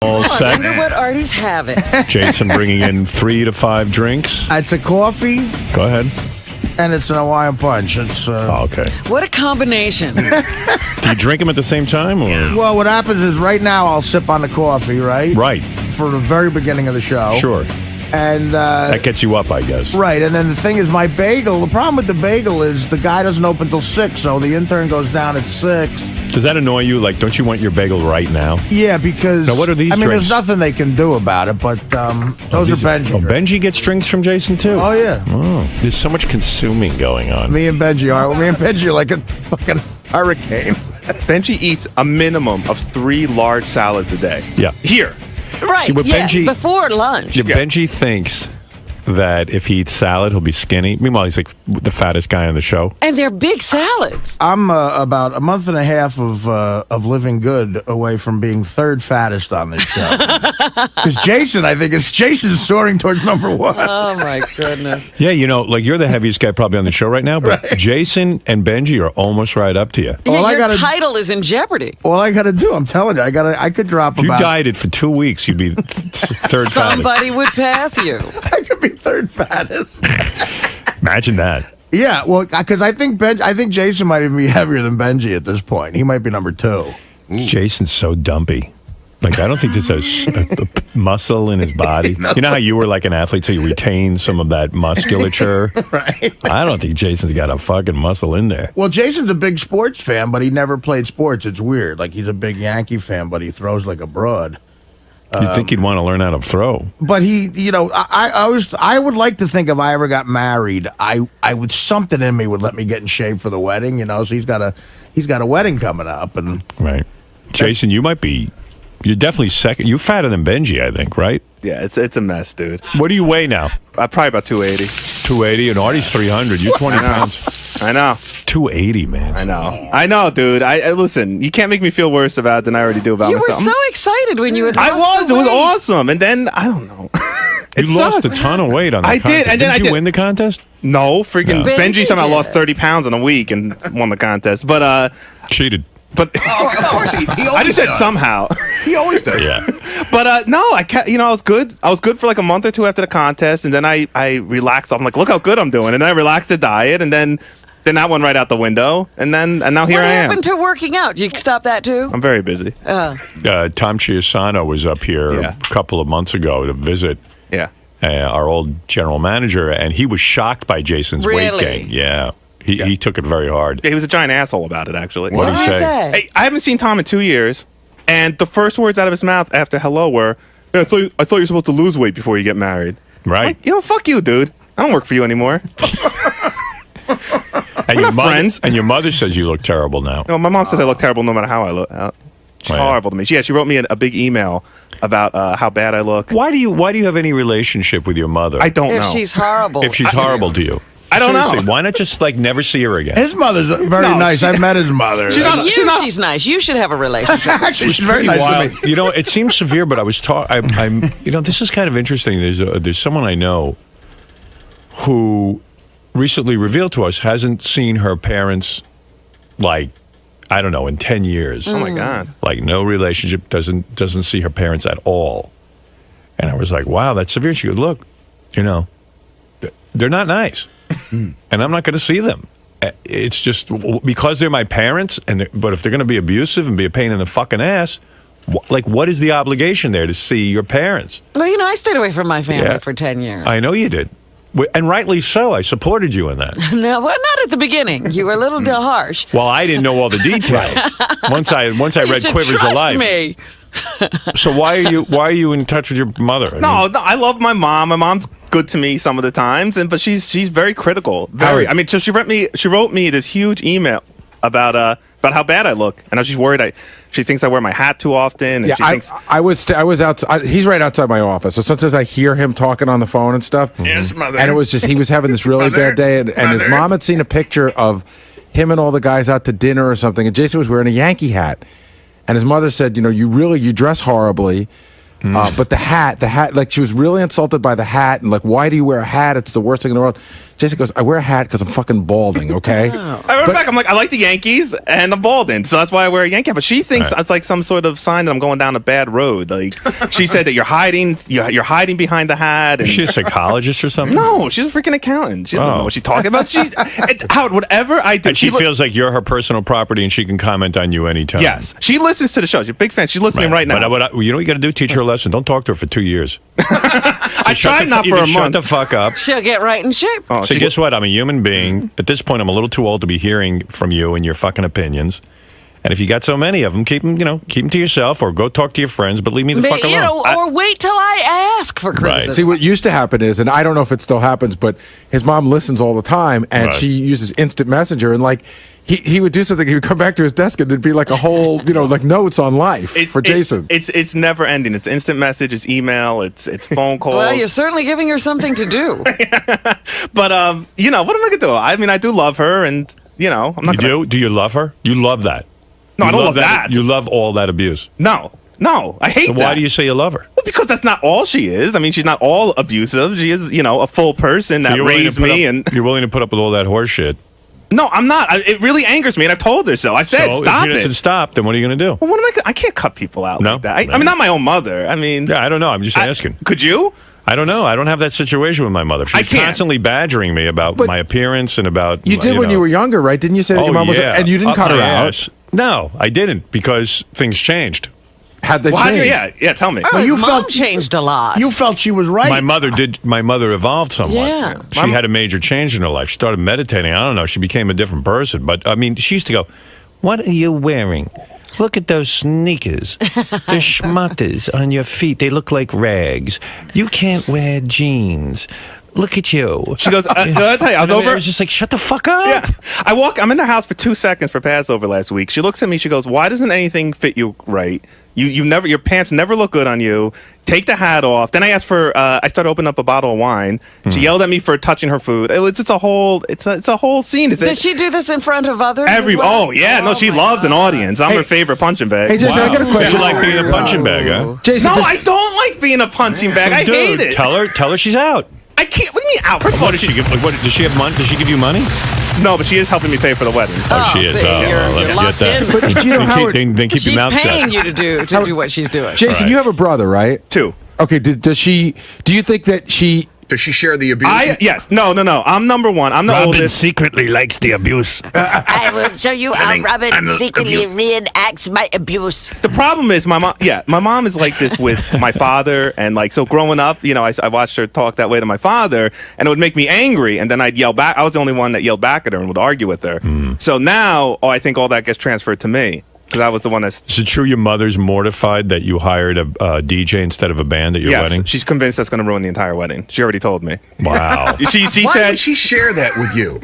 All I set. wonder what Artie's having. Jason bringing in 3 to 5 drinks. It's a coffee, Go ahead. and it's an Hawaiian punch. It's Oh, okay. What a combination. Do you drink them at the same time? Or? well, what happens is right now I'll sip on the coffee, right? Right. For the very beginning of the show. Sure. And That gets you up, I guess. right, and then the thing is, my bagel. The problem with the bagel is the guy doesn't open till 6, so the intern goes down at 6. Does that annoy you? Like, don't you want your bagel right now? Yeah, because Now, what are these I mean, drinks? there's nothing they can do about it, but those are Benji. Oh, drinks. Benji gets drinks from Jason, too? Oh yeah, Oh, there's so much consuming going on. me and Benji are like a fucking hurricane. Benji eats a minimum of 3 large salads a day. Yeah. Here. Right, See, what yeah, Benji- before lunch. Yeah, Benji thinks that if he eats salad, he'll be skinny. Meanwhile, he's like the fattest guy on the show. And they're big salads. I'm about a month and a half of living good away from being third fattest on this show. Because Jason's soaring towards number 1. Oh, my goodness. Yeah, you know, like you're the heaviest guy probably on the show right now, but Right. Jason and Benji are almost right up to you. All I Your gotta- title is in jeopardy. All I got to do, I'm telling you, I could drop If you about. dieted for 2 weeks, you'd be third fattest. Somebody would pass you. I could be third fattest. Imagine that. Yeah, well, because I think Jason might even be heavier than Benji at this point. He might be number 2. Jason's so dumpy. Like, I don't think there's a muscle in his body. You know how you were like an athlete, so you retain some of that musculature? Right. I don't think Jason's got a fucking muscle in there. Well, Jason's a big sports fan, but he never played sports. It's weird. Like, he's a big Yankee fan, but he throws like a broad. You'd think he'd want to learn how to throw. But he, you know, I would like to think if I ever got married, I would, something in me would let me get in shape for the wedding, you know. So he's got a wedding coming up, and Right. Jason, you're definitely second. You're fatter than Benji, I think, right? Yeah, it's a mess, dude. What do you weigh now? Probably about 280. 280, and Artie's 300. You're 20 pounds. I know. 280, man. I know, dude. I listen. You can't make me feel worse about it than I already do about You were myself. so excited when you had I lost was. the It was weight. awesome. And then I don't know. You lost a ton of weight on that I did, contest. and then Didn't I you did- win the contest? No, freaking No. Benji somehow did. lost 30 pounds in a week and won the contest. But Cheated. of course he I just said somehow. He always does. Yeah. But no, I was good. I was good for like a month or 2 after the contest, and then I relaxed. I'm like, look how good I'm doing, and then I relaxed the diet, and then that went right out the window, and now here What I am. happened to working out? You stop that too? I'm very busy. Tom Chiasano was up here Yeah. a couple of months ago to visit Yeah. our old general manager, and he was shocked by Jason's weight Really? gain. Yeah. He took it very hard. Yeah, he was a giant asshole about it, actually. What did he Why say? is that? Hey, I haven't seen Tom in 2 years, and the first words out of his mouth after hello were, "Yeah, I thought you were supposed to lose weight before you get married." Right. Like, fuck you, dude. I don't work for you anymore. And not friends. And your mother says you look terrible now. My mom says I look terrible no matter how I look. She's Oh, yeah. horrible to me. She wrote me a big email about how bad I look. Why do you have any relationship with your mother? I don't If know. she's horrible. If she's horrible to you. I don't know. Seriously, why not just like never see her again? his mother's very No, nice. she- I've met his mother. She's nice. You should have a relationship. Actually, she's very nice Wild. to me. You know, it seems severe, but I was I'm you know, this is kind of interesting. There's someone I know who recently revealed to us hasn't seen her parents like, I don't know, in 10 years. Oh my god. Like no relationship, doesn't see her parents at all. And I was like, wow, that's severe. She goes, look, you know, they're not nice. And I'm not going to see them. It's just because they're my parents, but if they're going to be abusive and be a pain in the fucking ass, like what is the obligation there to see your parents? Well, you know, I stayed away from my family Yeah. for 10 years. I know you did. And rightly so. I supported you in that. No, well, not at the beginning. You were a little harsh. Well, I didn't know all the details. Once I You read should Quivers trust of Life. me. So why are you in touch with your mother? I No, mean, no, I love my mom. My mom's good to me some of the times, but she's very critical. Very. I mean, so she wrote me this huge email about how bad I look, and how she's worried. She thinks I wear my hat too often. And Yeah, she thinks, I was outside. He's right outside my office, so sometimes I hear him talking on the phone and stuff. Yes, mother. And it was just he was having this really Mother. bad day, and his Mother. mom had seen a picture of him and all the guys out to dinner or something, and Jason was wearing a Yankee hat, and his mother said, you know, you dress horribly. But the hat, like she was really insulted by the hat, and like, why do you wear a hat? It's the worst thing in the world. Jason goes, I wear a hat because I'm fucking balding, okay? I went back. I'm like, I like the Yankees and I'm balding, so that's why I wear a Yankee hat. But she thinks it's like some sort of sign that I'm going down a bad road. Like she said that you're hiding behind the hat. And Is she a psychologist or something? no, she's a freaking accountant. She doesn't know what she's talking about. She's Howard, whatever I do. And she feels like you're her personal property, and she can comment on you anytime. Yes, she listens to the show. She's a big fan. She's listening right now. But you know what you got to do? Teach her a lesson. Don't talk to her for 2 years. I tried not for a Shut month. the fuck up. She'll get right in shape. Oh, So guess what? I'm a human being. At this point, I'm a little too old to be hearing from you and your fucking opinions. And if you got so many of them, keep them to yourself, or go talk to your friends. But leave me the fuck alone. Or wait till I ask for criticism. See, what used to happen is, and I don't know if it still happens, but his mom listens all the time, and Right. she uses instant messenger, and like he would do something, he would come back to his desk, and there'd be like a whole, like notes on life for Jason. It's never ending. It's instant message. It's email. It's phone call. Well, you're certainly giving her something to do. But what am I gonna do? I mean, I do love her, and I'm not. Do you love her? You love that? No, You I don't love that. You love all that abuse. No, I hate So that. why do you say you love her? Well, because that's not all she is. I mean, she's not all abusive. She is, a full person that You're willing to raised put me. up- And you're willing to put up with all that horse shit. no, I'm not. It really angers me, and I've told her so. I said, So stop if she doesn't it. stop, then what are you going to do? Well, what am I can't cut people out No? like that. I mean, not my own mother. I mean, Yeah, I don't know. I'm just asking. Could you? I don't know. I don't have that situation with my mother. She's can't. constantly badgering me about But my appearance and about. You did when you were younger, right? Didn't you say that your mom was, and you didn't Up cut her my out? ass. No, I didn't, because things changed. Had they Well, changed? yeah. Tell me. Oh, you his mom felt- changed a lot. You felt she was right. My mother evolved somewhat. Yeah. She had a major change in her life. She started meditating. I don't know. She became a different person. But I mean, she used to go, "What are you wearing? Look at those sneakers. They're schmutters on your feet. They look like rags. You can't wear jeans. Look at you." She goes, I'll tell you, I was I over. was just like, shut the fuck up. Yeah. I'm in their house for 2 seconds for Passover last week. She looks at me, she goes, "Why doesn't anything fit you right? You never, your pants never look good on you. Take the hat off." Then I asked for, I started opening up a bottle of wine. She yelled at me for touching her food. It was just a whole scene. Did she do this in front of others? as well? Oh yeah, no, she my loves an God. audience. I'm her favorite punching bag. Hey, Jason, I got a question. You like being a punching bag, huh? Jason, no, does- I don't like being a punching bag. I Dude, hate it. Tell her she's out. I can't. What do you mean out? First of all, What does she give? What does she have money? Does she give you money? No, but she is helping me pay for the wedding. So. Oh, she is. see, you're let's get locked that. in. But you know, Howard, Then keep your She's mouth paying shut. you to do what she's doing. Jason, Right. you have a brother, right? 2. Okay, does she, do you think that she, Does she share the abuse? Yes. No. I'm number one. I'm the oldest. secretly likes the abuse. I will show you how Robin secretly reenacts my abuse. The problem is my mom. Yeah, my mom is like this with my father, and like so growing up, I watched her talk that way to my father, and it would make me angry, and then I'd yell back. I was the only one that yelled back at her and would argue with her. So now, I think all that gets transferred to me because I was the one that's. Is it true your mother's mortified that you hired a DJ instead of a band at your Yes, wedding? she's convinced that's going to ruin the entire wedding. She already told me. Wow. She Why said would she share that with you?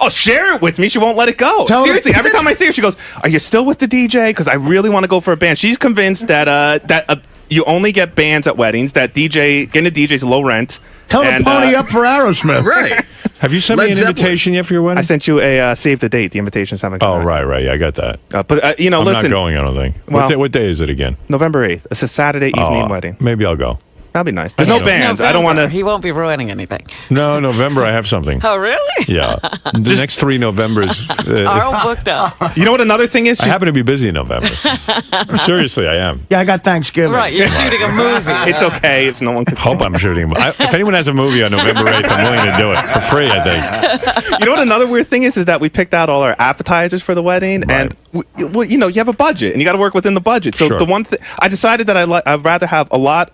Oh, share it with me. She won't let it go. Tell her- Seriously, every time I see her, she goes, "Are you still with the DJ? Because I really want to go for a band." She's convinced that you only get bands at weddings. That getting a DJ is low rent. Tell her to And, pony up for Aerosmith. Right. Have you sent me Led an Zeppelin. invitation yet for your wedding? I sent you a save the date. The invitation's haven't come Oh, back. right. Yeah, I got that. But I'm listen, not going, I don't think. Well- What day is it again? November 8th. It's a Saturday evening Oh, wedding. Maybe I'll go. That'd be nice. There's no bands. I don't want to. He won't be ruining anything. No, November I have something. Oh, really? Yeah. The next 3 Novembers. Are all booked up. You know what? Another thing is, I happen to be busy in November. Seriously, I am. Yeah, I got Thanksgiving. Right, you're shooting a movie. it's okay if no one can. Hope I'm shooting. If anyone has a movie on November 8th, I'm willing to do it for free, I think. You know what? Another weird thing is that we picked out all our appetizers for the wedding, Right. and you have a budget, and you got to work within the budget. So Sure. the one thing I decided that I'd rather have a lot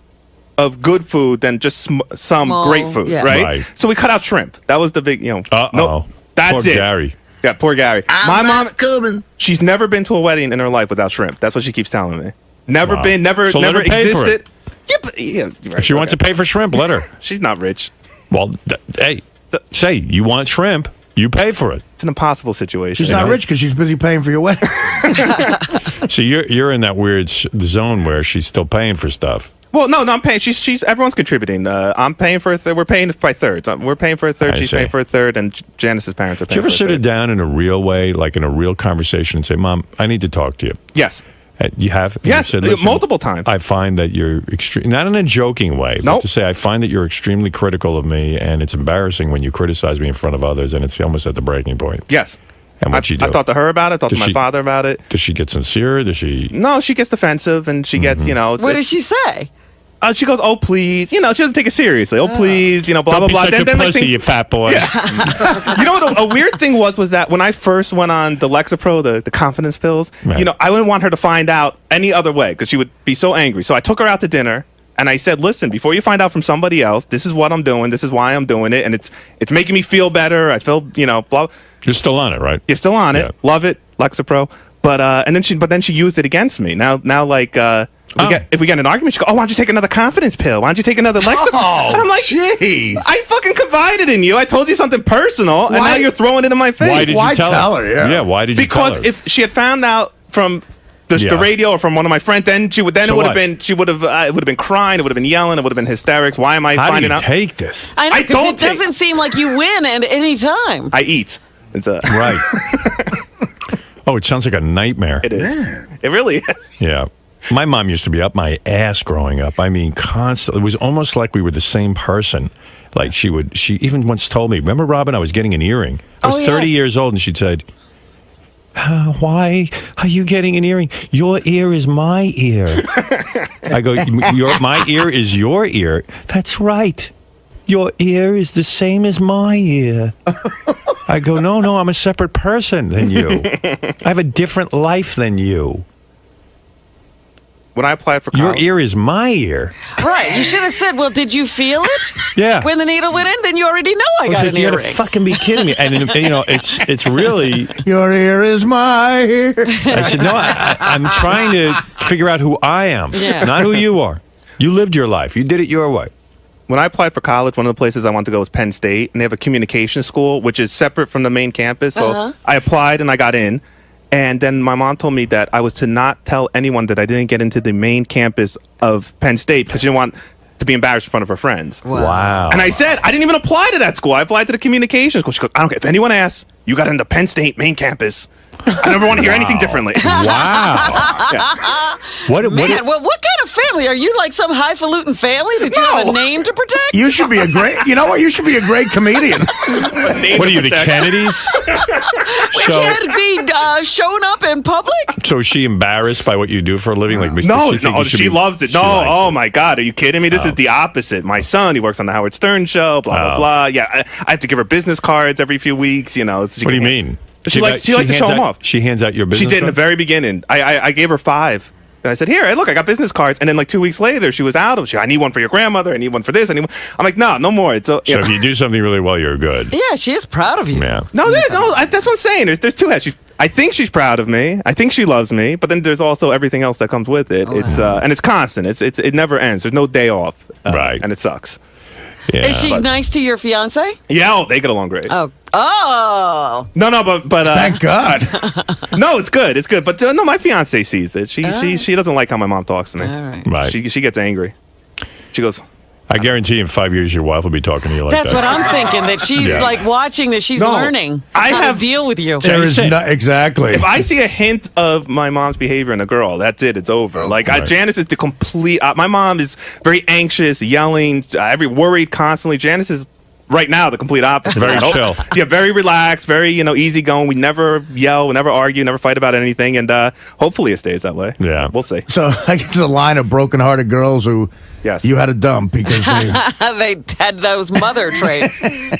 of good food than just some Small, great food, yeah. right? Right. So we cut out shrimp. That was the big, Uh-oh. Nope, that's Poor it. Gary. Yeah, poor Gary. My mom, coming. she's never been to a wedding in her life without shrimp. That's what she keeps telling me. Never Wow. been, never, So let never her pay for existed. Yeah, but, yeah, you're right, If she wants to okay. pay for shrimp, let her. She's not rich. Well, hey, say you want shrimp, you pay for it. It's an impossible situation. She's not rich because she's busy paying for your wedding. So you're in that weird zone where she's still paying for stuff. Well, no, I'm paying. She's everyone's contributing. I'm paying for a third. We're paying by thirds. We're paying for a third. I She's see. paying for a third, and Janice's parents are Do paying you ever for a sit her third. down in a real way, like in a real conversation, and say, "Mom, I need to talk to you"? Yes. You have? Yes, You said, "Listen, multiple times. I find that you're extreme, not in a joking way, but Nope. to say I find that you're extremely critical of me, and it's embarrassing when you criticize me in front of others, and it's almost at the breaking point." Yes. And what'd she do? I've talked to her about it. Talked to Does my she- father about it. Does she get sincere? Does she? No, she gets defensive and she gets, you know. What does she say? She goes, "Oh, please." You know, she doesn't take it seriously. "Oh, please." You know, blah, Don't blah, be blah. such a like, pussy, you fat boy. You know what a weird thing was that when I first went on the Lexapro, the confidence pills, Right. you know, I wouldn't want her to find out any other way because she would be so angry. So I took her out to dinner and I said, "Listen, before you find out from somebody else, this is what I'm doing. This is why I'm doing it, and it's making me feel better. I feel, you know, blah." You're still on it, right? You're still on it. Yeah. Love it, Lexapro. But then she used it against me. Now like if we get in an argument, she goes, "Oh, why don't you take another confidence pill? Why don't you take another Lexapro?" Oh, and I'm like, jeez. I fucking confided in you. I told you something personal, and Why- now you're throwing it in my face. Why did Why you tell tell her? Yeah. Yeah, why did you tell Because her? if she had found out from the Yeah. radio or from one of my friends, then So it would have what? been it would have been crying, it would have been yelling, it would have been hysterics. Why am I How do finding you out? take this? I know, I 'cause don't it take- doesn't seem like you win at any time. I eat. It's a Right. Oh, it sounds like a nightmare. it is. It really is. Yeah. My mom used to be up my ass growing up. I mean, constantly. It was almost like we were the same person. Like she even once told me, remember, Robin, I was getting an earring. I was Oh, 30 yes. years old, and she'd said, why are you getting an earring? Your ear is my ear. I go, my ear is your ear. That's right. Your ear is the same as my ear. I go, no, I'm a separate person than you. I have a different life than you. When I applied for Your college, ear is my ear. Right. You should have said, well, did you feel it? Yeah. When the needle went in, then you already know I I was got like, an you gotta earring. fucking be kidding me. And you know, it's really. Your ear is my ear. I said, no, I'm trying to figure out who I am, Yeah. not who you are. You lived your life. You did it your way. when I applied for college, one of the places I wanted to go was Penn State, and they have a communication school, which is separate from the main campus. So I applied and I got in. And then my mom told me that I was to not tell anyone that I didn't get into the main campus of Penn State because she didn't want to be embarrassed in front of her friends. Wow. And I said, I didn't even apply to that school. I applied to the communication school. She goes, I don't care. If anyone asks, you got into Penn State main campus. I never want to hear anything differently. Wow. Yeah. Man, well, what kind of family? Are you like some highfalutin family that you have a name to protect? You should be a great. You know what? You should be a great comedian. What are you, the Kennedys? We can't be shown up in public. So is she embarrassed by what you do for a living? Like, No, does she think you should she be- loves it. she No, likes oh it? my God, are you kidding me? This is the opposite. My son, he works on the Howard Stern show, blah, blah, Oh. blah. Yeah, I have to give her business cards every few weeks, you know. So she What do you can- mean? She likes to hands show 'em out- off. She hands out your business She did in the cards? very beginning. I gave her 5. And I said, here, hey, look, I got business cards. And then like 2 weeks later, she was out of I need one for your grandmother. I need one for this. I need one. I'm like, no more. It's So if you do something really well, you're good. Yeah, she is proud of you. Yeah. that's what I'm saying. There's 2 heads. I think she's proud of me. I think she loves me. But then there's also everything else that comes with it. It's and it's constant. It never ends. There's no day off. Right. And it sucks. Yeah. Is she nice to your fiance? Yeah, they get along great. Oh. No, but Thank God. no, it's good. It's good. But no, my fiance sees it. She doesn't like how my mom talks to me. All right. Right. She gets angry. She goes, I guarantee in 5 years, your wife will be talking to you like That's that. what I'm thinking, that she's Yeah. like watching, that she's No, learning I how have- to deal with you. There is Jason. no exactly. if I see a hint of my mom's behavior in a girl, that's it. It's over. Like Right. Janice is the complete. My mom is very anxious, yelling, worried constantly. Janice is right now the complete opposite. Very Oh, chill. Yeah, very relaxed, very easygoing. We never yell, we never argue, never fight about anything, and hopefully it stays that way. Yeah. We'll see. So I guess a line of broken-hearted girls who Yes. you had to dump because they. They had those mother traits.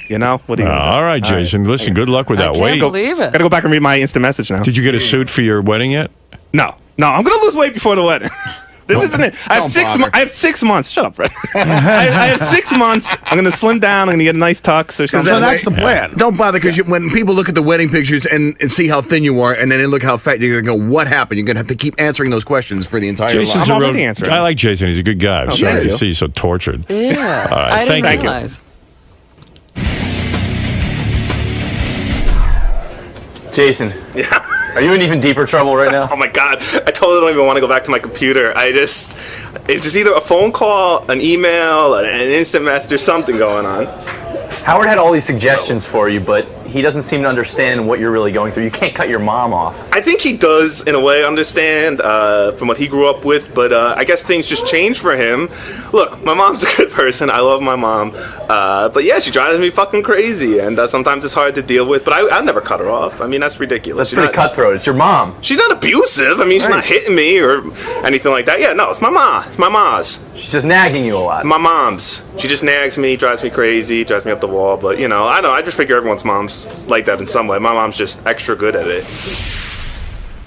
You know what do you? All right, Jason. Listen, good luck with I that. can't Wait. believe it. Gotta go back and read my instant message now. Did you get a suit for your wedding yet? No, I'm gonna lose weight before the wedding. This isn't it. I have 6 months. I have 6 months. Shut up, Fred. I have 6 months. I'm gonna slim down. I'm gonna get a nice tux or something. So that's the plan. Don't bother because when people look at the wedding pictures and see how thin you are, and then they look how fat, you're gonna go, "What happened?" You're gonna have to keep answering those questions for the entire Jason's life. I'm a real. already answering. I like Jason. He's a good guy. I'm sorry thank to you. see you so tortured. Yeah. All right, I didn't thank you. realize. Jason, are you in even deeper trouble right now? Oh my God! I totally don't even want to go back to my computer. It's just either a phone call, an email, an instant message, or something going on. Howard had all these suggestions for you, but he doesn't seem to understand what you're really going through. You can't cut your mom off. I think he does, in a way, understand from what he grew up with, but I guess things just changed for him. Look, my mom's a good person. I love my mom. But yeah, she drives me fucking crazy, and sometimes it's hard to deal with, but I never cut her off. I mean, that's ridiculous. That's pretty cutthroat. It's your mom. She's not abusive. I mean, she's not hitting me or anything like that. Yeah, no, it's my ma. It's my ma's. She's just nagging you a lot. My mom's. She just nags me, drives me crazy, drives me up the wall, but, you know, I just figure everyone's mom's like that in some way. My mom's just extra good at it.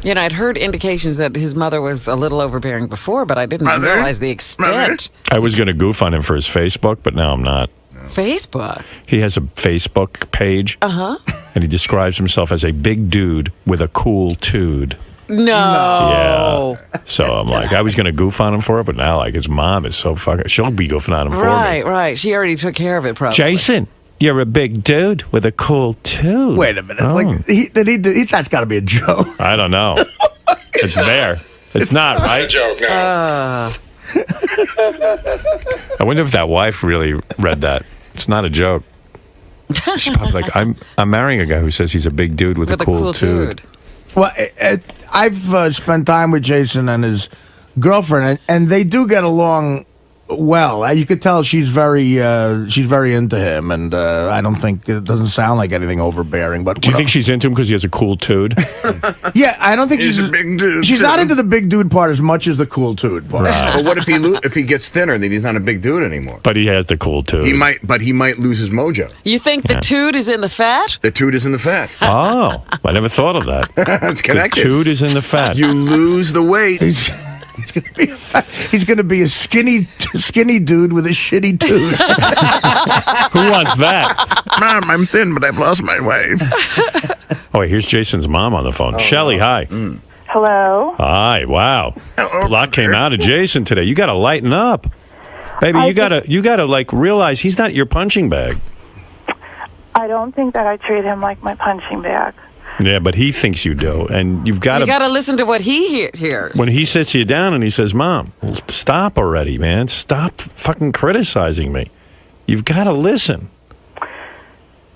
You know, I'd heard indications that his mother was a little overbearing before, but I didn't realize the extent. I was going to goof on him for his Facebook, but now I'm not. Facebook? He has a Facebook page. Uh-huh. And he describes himself as a big dude with a cool tude. No. Yeah. So I'm like, I was going to goof on him for it, but now, like, his mom is so fucking... She'll be goofing on him for me. Right. She already took care of it, probably. Jason, you're a big dude with a cool tude. Wait a minute. Oh. Like, that's got to be a joke. I don't know. It's there. It's not, right? A joke now. I wonder if that wife really read that. It's not a joke. She's probably like, I'm marrying a guy who says he's a big dude with a cool tude. Well, I've spent time with Jason and his girlfriend, and they do get along well. You could tell she's very into him, and I don't think it doesn't sound like anything overbearing. But do you think she's into him because he has a cool tude? Yeah, I don't think He's a big dude. She's not into the big dude part as much as the cool tude part. Right. But what if he gets thinner? Then he's not a big dude anymore. But he has the cool tude. He might lose his mojo. You think the tude is in the fat? The tude is in the fat. Oh, I never thought of that. It's connected. The tude is in the fat. You lose the weight. He's going to be a skinny dude with a shitty tooth. Who wants that? Mom, I'm thin, but I've lost my weight. Oh, wait, here's Jason's mom on the phone. Shelley, hi. Hello. Hi, wow. A lot came out of Jason today. You got to lighten up. Baby, you gotta like realize he's not your punching bag. I don't think that I treat him like my punching bag. Yeah, but he thinks you do, and you've got to... You got to listen to what he hears. When he sits you down and he says, Mom, stop already, man. Stop fucking criticizing me. You've got to listen.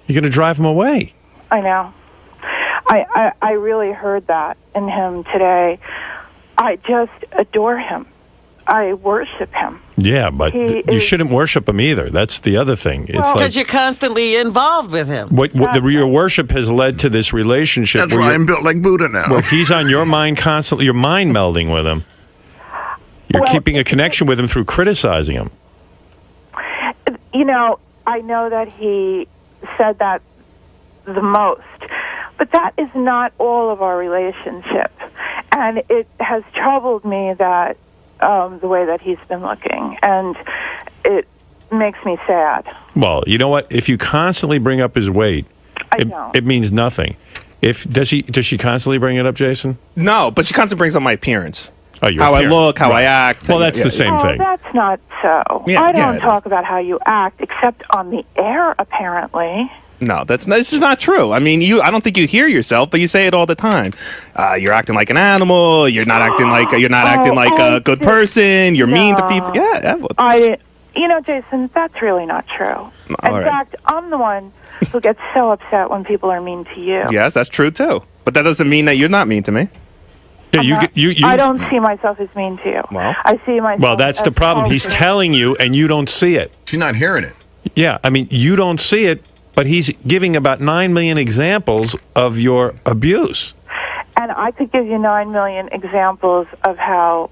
You're going to drive him away. I know. I really heard that in him today. I just adore him. I worship him. Yeah, but you shouldn't worship him either. That's the other thing. It's because like you're constantly involved with him. Your worship has led to this relationship. That's why I'm built like Buddha now. Where he's on your mind constantly. You're mind melding with him. You're keeping a connection with him through criticizing him. You know, I know that he said that the most, but that is not all of our relationship. And it has troubled me that the way that he's been looking, and it makes me sad. Well, you know what? If you constantly bring up his weight, it means nothing. Does she constantly bring it up, Jason? No, but she constantly brings up my appearance. Oh, how I look, how I act. Well, that's the same thing. That's not so. Yeah, I don't talk about how you act, except on the air, apparently. No, this is not true. I mean, I don't think you hear yourself, but you say it all the time. You're acting like an animal. You're not acting like a good person. You're mean to people. Yeah. You know, Jason, that's really not true. In fact, I'm the one who gets so upset when people are mean to you. Yes, that's true too. But that doesn't mean that you're not mean to me. Yeah, I don't see myself as mean to you. Well, I see myself. Well, that's the problem. He's telling you, and you don't see it. She's not hearing it. Yeah, I mean, you don't see it. But he's giving about 9 million examples of your abuse. And I could give you 9 million examples of how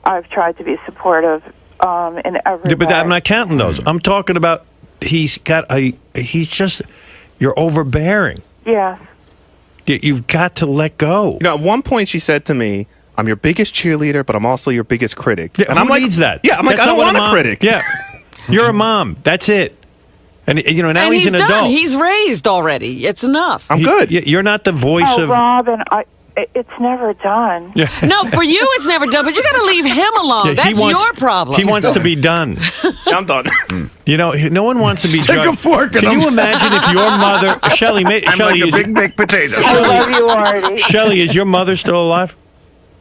I've tried to be supportive in every But way. I'm not counting those. I'm talking about you're overbearing. Yes. You've got to let go. You know, at one point she said to me, I'm your biggest cheerleader, but I'm also your biggest critic. Yeah, and who I'm like, needs that? Yeah, I'm like, I don't want a critic. Yeah. You're a mom. That's it. And now he's an done. adult. He's raised already. It's enough. I'm good. You're not the voice of... Robin, it's never done. Yeah. No, for you it's never done, but you got to leave him alone. That's your problem. He wants to be done. Yeah, I'm done. You know, no one wants to be Stick judged. a fork in Can him. you imagine if your mother... Shelley, I'm like a big baked potato. I love you, Artie. Shelley, is your mother still alive?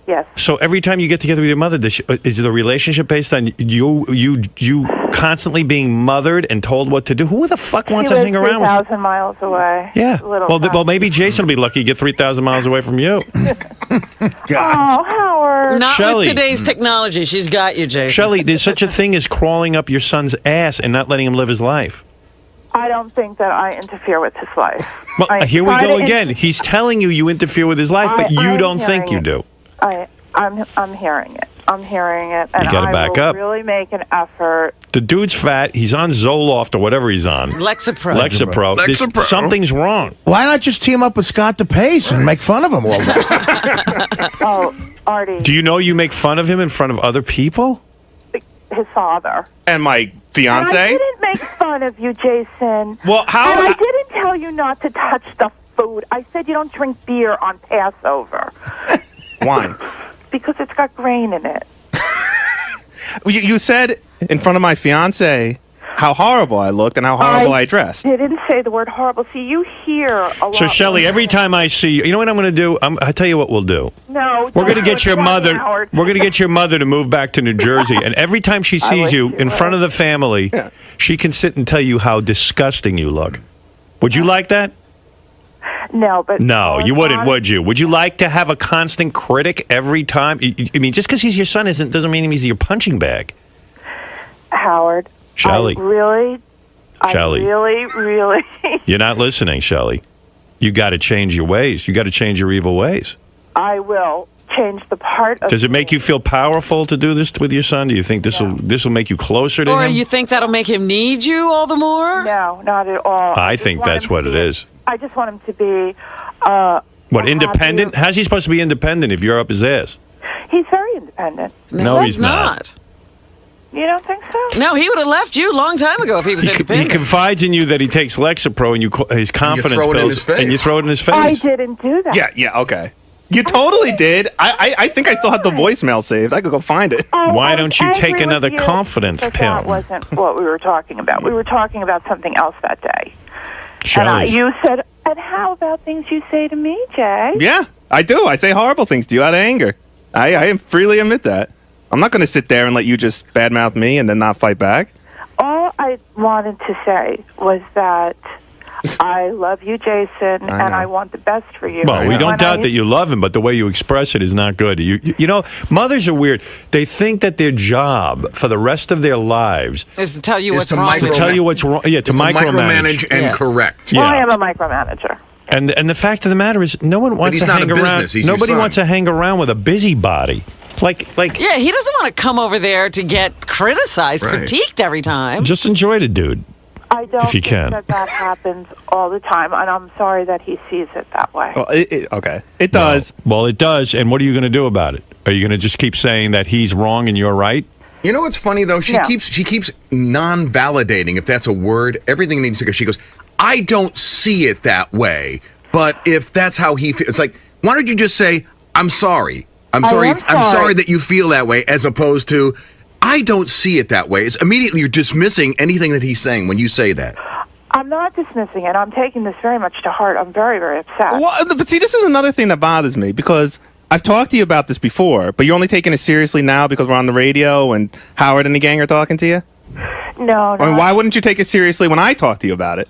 Yes. So every time you get together with your mother, is the relationship based on you constantly being mothered and told what to do? Who the fuck wants to hang around with? 3,000 miles away. Yeah. Little Well, maybe Jason will be lucky to get 3,000 miles away from you. Oh, Howard. Not Shelley. with today's technology. She's got you, Jason. Shelley, there's such a thing as crawling up your son's ass and not letting him live his life. I don't think that I interfere with his life. Well, here we go again. He's telling you interfere with his life, but you I'm don't think you hearing do. I'm hearing it. I'm hearing it, and You gotta I back will up. really make an effort. The dude's fat. He's on Zoloft or whatever he's on. Lexapro. Lexapro. Lexapro. Something's wrong. Why not just team up with Scott DePace and make fun of him all day? Oh, Artie, Do you know you make fun of him in front of other people? his father. And my And I fiance. didn't make fun of you, Jason. Well, how? And I didn't tell you not to touch the food. I said you don't drink beer on Passover Wine. because it's got grain in it. You said in front of my fiance how horrible I looked and how horrible I dressed. Didn't say the word horrible. See, you hear a lot. So, Shelley, more. every time I see you know what I'm going to do? I'll tell you what we'll do. No, We're going to don't get do your it, mother. Howard. We're going to get your mother to move back to New Jersey, and every time she sees wish you you in front would. of the family, she can sit and tell you how disgusting you look. Would you like that? No, but No, you wouldn't, honest- would you? Would you like to have a constant critic every time? I mean, just because he's your son doesn't mean he's your punching bag. Howard. Shelley. Shelley. I really. You're not listening, Shelley. You got to change your ways. You got to change your evil ways. I will change the part of. Does it make you feel powerful to do this with your son? Do you think this will make you closer to Or him? you think that'll make him need you all the more? No, not at all. I just think want that's him what to it be- is. I just want him to be. What, independent? How's he supposed to be independent if you're up his ass? He's very independent. No, he's not. You don't think so? No, he would have left you a long time ago if he was He independent. confides in you that he takes Lexapro and his confidence throw it in pills, his face. and you throw it in his face. I didn't do that. Yeah, okay. You totally did. I think I still have the voicemail saved. I could go find it. Oh, Why I'm don't you angry take with another you, confidence but pill? That wasn't what we were talking about. We were talking about something else that day. Shelley. You said, and how about things you say to me, Jay? Yeah, I do. I say horrible things to you out of anger. I freely admit that. I'm not going to sit there and let you just badmouth me and then not fight back. All I wanted to say was that I love you, Jason, and I want the best for you. Well, we And don't when doubt I- that you love him, but the way you express it is not good. You know, mothers are weird. They think that their job for the rest of their lives is to tell you Is what's to wrong. is to with tell you. you what's wrong. Yeah, to micromanage. and Yeah. correct. Well, I Yeah. am a micromanager. And the fact of the matter is, no one wants he's to not hang a around. business. He's your Nobody son. wants to hang around with a busybody. Like, Yeah, he doesn't want to come over there to get criticized, Right. critiqued every time. just enjoy the dude. I don't If you think can. that happens all the time, and I'm sorry that he sees it that way. Well, okay. It does. Well, it does. And what are you going to do about it? Are you going to just keep saying that he's wrong and you're right? You know what's funny though? She Yeah. keeps non-validating, if that's a word, everything needs to go. She goes, I don't see it that way. But if that's how he feels, it's like, why don't you just say, I'm sorry. I'm I sorry. am I'm sorry. sorry that you feel that way, as opposed to, I don't see it that way. It's immediately you're dismissing anything that he's saying when you say that. I'm not dismissing it. I'm taking this very much to heart. I'm very, very upset. Well, but see, this is another thing that bothers me because I've talked to you about this before, but you're only taking it seriously now because we're on the radio and Howard and the gang are talking to you? No. I mean, why wouldn't you take it seriously when I talk to you about it?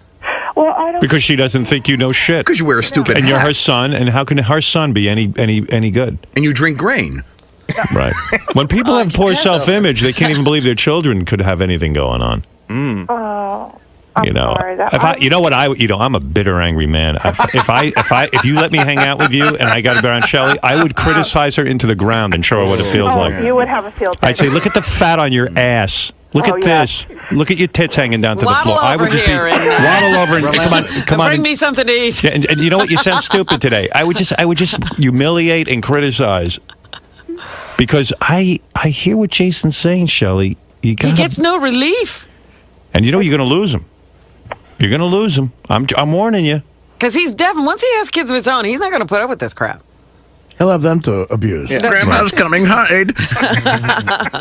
Well, I don't. Because she doesn't think you know shit. Because you wear a stupid And you're hat her son, and how can her son be any good? and you drink grain. Right. When people have poor Passover. self-image, they can't even believe their children could have anything going on. Oh, I'm You know, sorry. That you know what I'm a bitter, angry man. If you let me hang out with you and I got to be around Shelley, I would criticize her into the ground and show her what it feels like. You would have a field day. I'd say, look at the fat on your ass. Look Oh, at yeah. this. Look at your tits hanging down to the Waddle floor. I would over just here be and, waddle over and come on. Bring me something to eat. Yeah, and you know what? You sound stupid today. I would just humiliate and criticize because I hear what Jason's saying, Shelley. You He gotta, gets no relief and you know you're going to lose him. You're going to lose him. I'm warning you. because he's definitely once he has kids of his own, he's not going to put up with this crap. He'll have them to abuse. Grandma's coming, hide.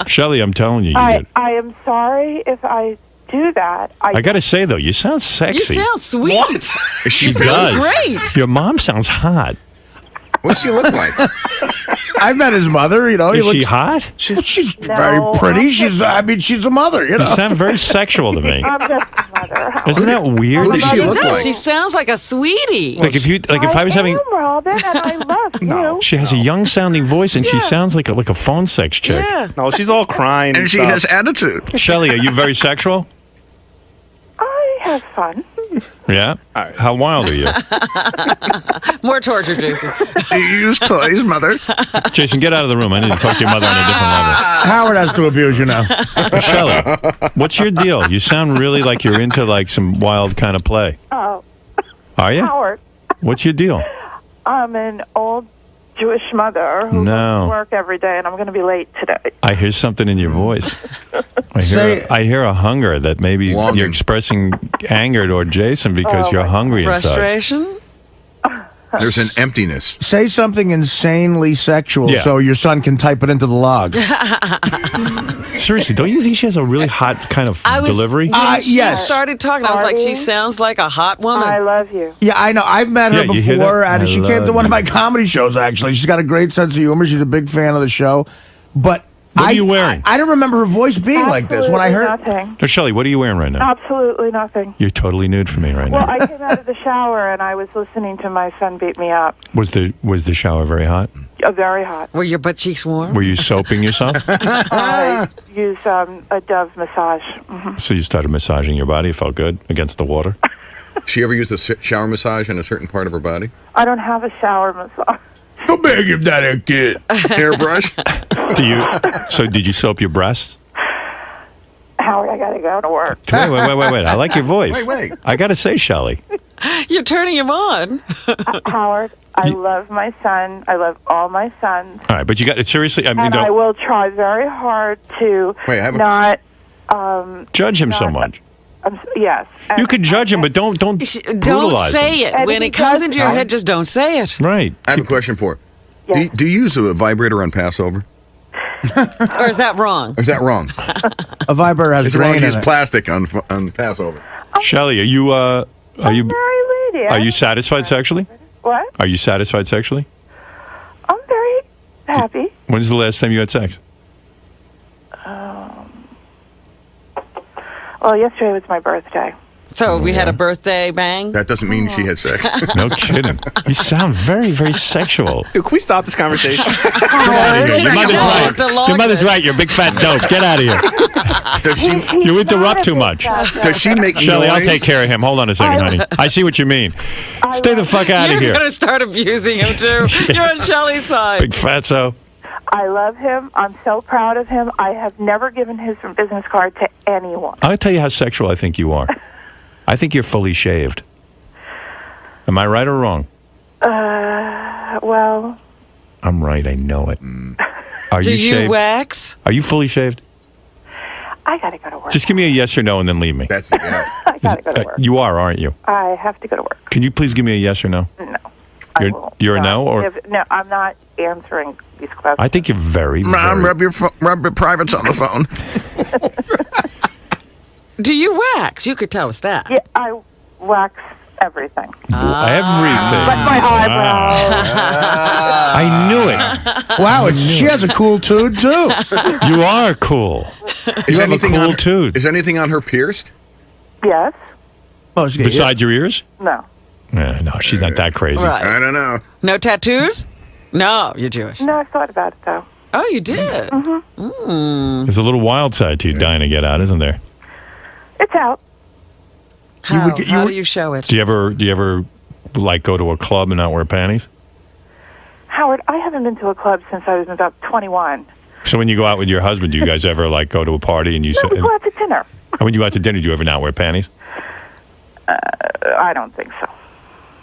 Shelley, I'm telling you. I am sorry if I do that. I got to say though, you sound You sexy. sound sweet. What? She You sound does. great. Your mom sounds hot. What's she look like? I met his mother. You know, Is she hot? She's very pretty. She's a mother. You know, You sound very sexual to me. I'm just a mother. Isn't that weird? Who does she look like? She sounds like a sweetie. Like if I was having. am Robin, and I love you. She has a young sounding voice, and she sounds like a phone sex chick. Yeah. No, she's all crying. And she stuff. has attitude. Shelly, are you very sexual? I have fun. Yeah. How wild are you? More torture, Jason. Do you use toys, mother? Jason, get out of the room. I need to talk to your mother on a different level. Howard has to abuse you now. Shelly, what's your deal? You sound really like you're into like some wild kind of play. Oh, Are you? Howard, What's your deal? I'm an old Jewish mother who No. goes to work every day, and I'm going to be late today. I hear something in your voice. Say- I hear a hunger that maybe Longing. you're expressing anger toward Jason because you're hungry inside. Frustration? There's an emptiness. Say something insanely sexual Yeah. so your son can type it into the log. Seriously, don't you think she has a really hot kind of delivery? Yes. She started talking. I was like, she sounds like a hot woman. I love you. Yeah, I know. I've met her Yeah, you hear before, that? and I she came to love one of my you. comedy shows, actually. She's got a great sense of humor. She's a big fan of the show. But What are you wearing? I don't remember her voice being like this. When I heard... Nothing. No, Shelly, what are you wearing right now? Absolutely nothing. You're totally nude for me right Well, now. I came out of the shower, and I was listening to my son beat me up. Was the shower very hot? Very hot. Were your butt cheeks warm? Were you soaping yourself? I use a Dove massage. Mhm. So you started massaging your body. It felt good against the water. She ever used a shower massage in a certain part of her body? I don't have a shower massage. Go big if that a kid. Hairbrush? So did you soap your breasts? Howard, I got to go to work. Wait. I like your voice. Wait. I got to say, Shelly. You're turning him on. Howard, I love my son. I love all my sons. All right, but you got it seriously. I mean, And I will try very hard to Wait, I have a- not... judge him so much. yes. You could judge him, but don't Don't brutalize say him. it. And When he it comes does into your that. head, just don't say it. Right. I have a question for her. Yes. Do you use a vibrator on Passover? Or is that wrong? Or is that wrong? A vibrator has Is it wrong grain to in use it. plastic on Passover? Shelley, are you I'm very lady. are you satisfied sexually? What? Are you satisfied sexually? I'm very happy. When's the last time you had sex? Well, yesterday was my birthday. So we had a birthday bang. That doesn't mean she had sex. No kidding. You sound very, very sexual. Dude, can we stop this conversation? Get out of here. Your mother's No, right. the log Your mother's says- right. You're a big fat dope. Get out of here. Does she? You interrupt too much. Does she make Shelley, I'll noise? take care of him. Hold on a second, honey. I see what you mean. Stay the fuck out of You're here. going to start abusing him, too. You're on Shelley's side. Big fatso. I love him. I'm so proud of him. I have never given his business card to anyone. I'll tell you how sexual I think you are. I think you're fully shaved. Am I right or wrong? Well, I'm right. I know it. Are Do you you shaved? wax? Are you fully shaved? I got to go to work. Just give me a yes or no and then leave me. That's yes. I got to go to work. You are, aren't you? I have to go to work. Can you please give me a yes or no? No. You're a no, or No, I'm not answering these questions. I think you're very, Mom, very rub your privates on the phone. Do you wax? You could tell us that. Yeah, I wax everything. everything. But my eyebrows. I knew it. Wow, she has a cool toot, too. You are cool. You have a cool toot. Is anything on her pierced? Yes. Oh, she Besides your ears? No. No, she's not that crazy. Right. I don't know. No tattoos? No, you're Jewish. No, I thought about it, though. Oh, you did? There's a little wild side to you dying to get out, isn't there? It's out. How? would get- you How would- do you show it? Do you ever like go to a club and not wear panties? Howard, I haven't been to a club since I was about 21. So when you go out with your husband, do you guys ever like go to a party and you No, say, we go out to dinner. and when you go out to dinner, do you ever not wear panties? I don't think so.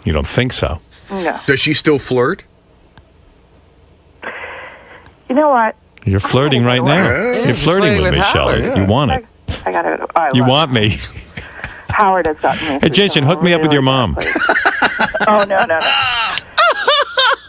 You don't think so? No. Does she still flirt? You know what? You're flirting right now. Yeah. You're flirting with me, Howard. Shelley. You want it. I got to. You want me. Howard has gotten me. Hey, Jason, hook me up with your mom. Oh, no.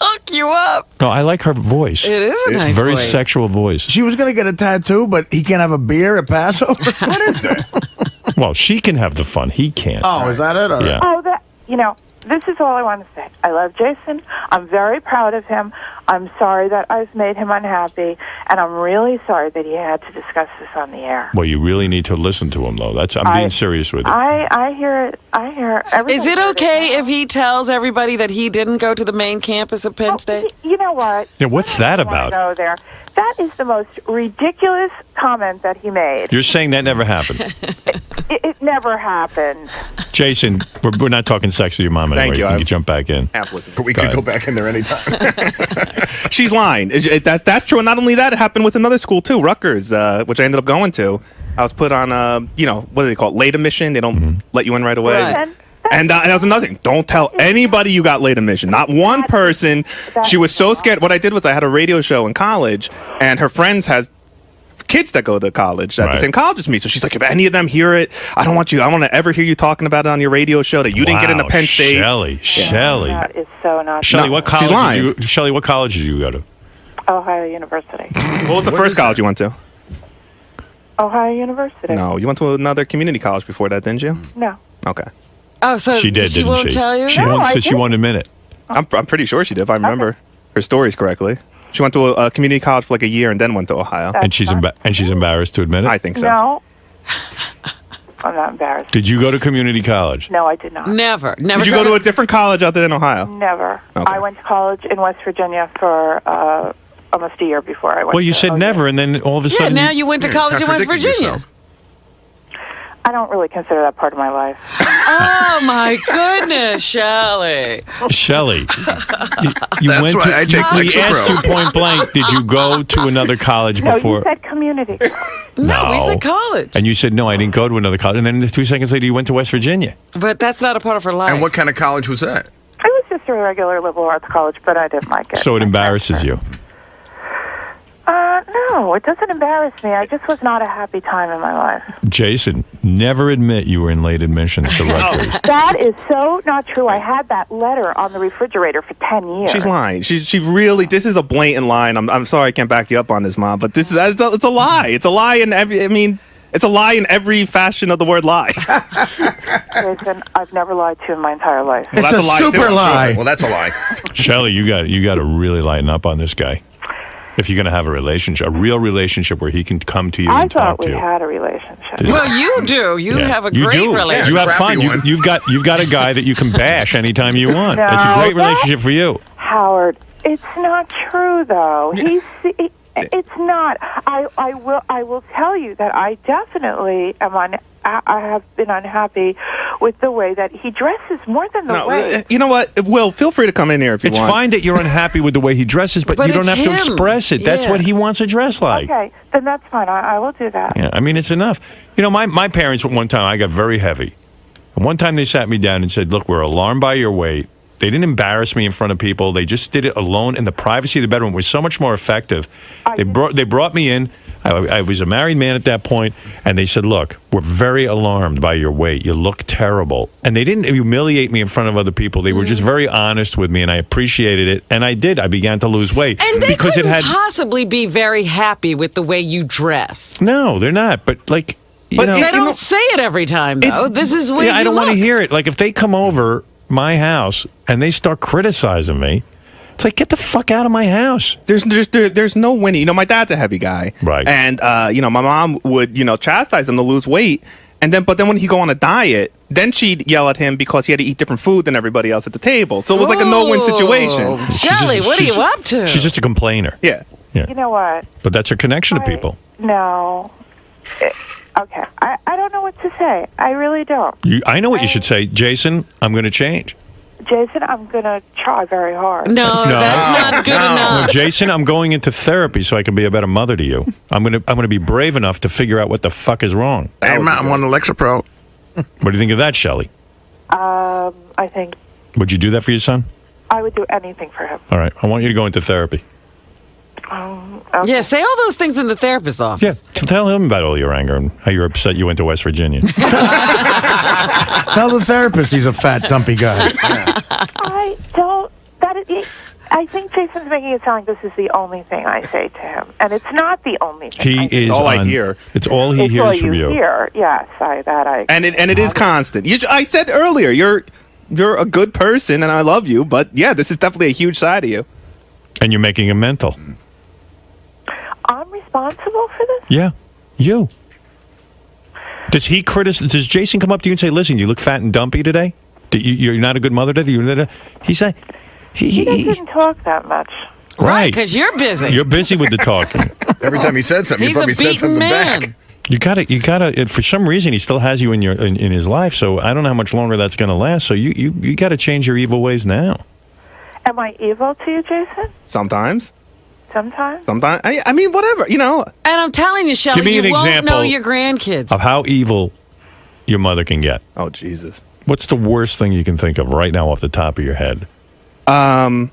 Hook you up. No, I like her voice. It is a nice Very voice. sexual voice. She was going to get a tattoo, but he can't have a beer at Passover. What is that? Well, she can have the fun. He can't. Oh, is that it? All right. Yeah. Oh, that. this is all I want to say. I love Jason. I'm very proud of him. I'm sorry that I've made him unhappy, and I'm really sorry that he had to discuss this on the air. Well, you really need to listen to him, though. I'm being serious with you. I hear it. I hear everything. Is it okay if he tells everybody that he didn't go to the main campus of Penn State? You know what? Yeah, what's that I don't wanna about? go there. That is the most ridiculous comment that he made. You're saying that never happened. It never happened. Jason, we're not talking sex with your mom anymore. Thank you. You can jump back in. But we could go back in there anytime. She's lying. That's true. And not only that, it happened with another school too, Rutgers, which I ended up going to. I was put on, what do they call it? Late admission. They don't let you in right away. Right. And that was another thing. Don't tell anybody you got late admission. Not one person. She was so scared. What I did was I had a radio show in college, and her friends has kids that go to college at the same college as me. So she's like, if any of them hear it, I don't want to ever hear you talking about it on your radio show that you didn't get into Penn State. Shelley. That is so not Shelley, true. what college did you go to? Ohio University. What was the first college you went to? Ohio University. No, you went to another community college before that, didn't you? No. Okay. Oh, so She did, didn't won't she? tell you? She won't admit it. I'm pretty sure she did, if I remember her stories correctly. She went to a community college for like a year and then went to Ohio. And she's embarrassed to admit it? I think so. No. I'm not embarrassed. Did you go to community college? No, I did not. Never. Did you go to a different college other than Ohio? Never. Okay. I went to college in West Virginia for almost a year before I went. Well, you to said OU. never, and then all of a Yeah, sudden... now you went to college in West contradicted Virginia. yourself. I don't really consider that part of my life. Oh, my goodness, Shelley. Shelley, you That's went why to... I take we asked you Lexapro. point blank, did you go to another college No, before... you said community. No, we said college. And you said, no, I didn't go to another college. And then 2 seconds later, you went to West Virginia. But that's not a part of her life. And what kind of college was that? It was just a regular liberal arts college, but I didn't like it. So it embarrasses you. No, it doesn't embarrass me. I just was not a happy time in my life. Jason, never admit you were in late admissions to Rutgers. That is so not true. I had that letter on the refrigerator for 10 years. She's lying. She really. This is a blatant lie. And I'm sorry I can't back you up on this, Mom. But it's a lie. It's a lie in every. I mean, it's a lie in every fashion of the word lie. Jason, I've never lied to you in my entire life. Well, It's that's a lie, super too. lie. Well, that's a lie. Shelley, you got to really lighten up on this guy. If you're going to have a relationship, a real relationship where he can come to you I and talk thought to we you. had a relationship. Well, you do. You Yeah. have a You great do. relationship. You have crappy fun. one. You've got a guy that you can bash anytime you want. No, It's a great that- relationship for you. Howard, it's not true though. It's not. I will tell you that I definitely am I have been unhappy with the way that he dresses more than the way. You know what? Will, feel free to come in here if you It's want. fine that you're unhappy with the way he dresses, but But you don't it's have to him. express it. That's Yeah. what he wants to dress like. Okay, then that's fine. I will do that. Yeah, I mean, it's enough. You know, my parents, one time, I got very heavy. And one time they sat me down and said, look, we're alarmed by your weight. They didn't embarrass me in front of people. They just did it alone in the privacy of the bedroom. It was so much more effective. They brought me in. I was a married man at that point, and they said, look, we're very alarmed by your weight. You look terrible. And they didn't humiliate me in front of other people. They were just very honest with me, and I appreciated it. And I did. I began to lose weight. And they because couldn't it had possibly be very happy with the way you dress. No, they're not. But, like, you know, They don't say it every time, though. This is where I don't want to hear it. Like, if they come over my house and they start criticizing me, it's like, get the fuck out of my house. There's no winning. You know, my dad's a heavy guy, Right. And my mom would chastise him to lose weight, but then when he go on a diet, then she'd yell at him because he had to eat different food than everybody else at the table. So it was like a no-win situation. Shelley, what are you up to? She's just a complainer. Yeah. You know what? But that's her connection to people. No. Okay. I don't know what to say. I really don't. I know what you should say. Jason, I'm going to change. Jason, I'm going to try very hard. No, that's not good No, enough. Jason, I'm going into therapy so I can be a better mother to you. I'm going to be brave enough to figure out what the fuck is wrong. Hey, I'm on Lexapro. What do you think of that, Shelley? I think Would you do that for your son? I would do anything for him. All right. I want you to go into therapy. Okay. Yeah, say all those things in the therapist's office. Yeah. Tell him about all your anger and how you're upset you went to West Virginia. Tell the therapist he's a fat, dumpy guy. I don't. I think Jason's making it sound like this is the only thing I say to him, and it's not the only thing. He is all I on- hear. It's all he It's hears all from you. hear. Yes, And it is constant. I said earlier, you're a good person and I love you, but yeah, this is definitely a huge side of you. And you're making him mental. I'm responsible for this? Yeah, you. Does Jason come up to you and say, "Listen, you look fat and dumpy today. You're not a good mother today"? He said, he doesn't talk that much. Right, because you're busy. You're busy with the talking. Every time he said something, he probably said something back. You gotta. For some reason, he still has you in his life. So I don't know how much longer that's gonna last. So you got to change your evil ways now. Am I evil to you, Jason? Sometimes. Sometimes. I mean, whatever, you know. And I'm telling you, Shelley, Give me an you won't example know your grandkids. of how evil your mother can get. Oh, Jesus. What's the worst thing you can think of right now off the top of your head? It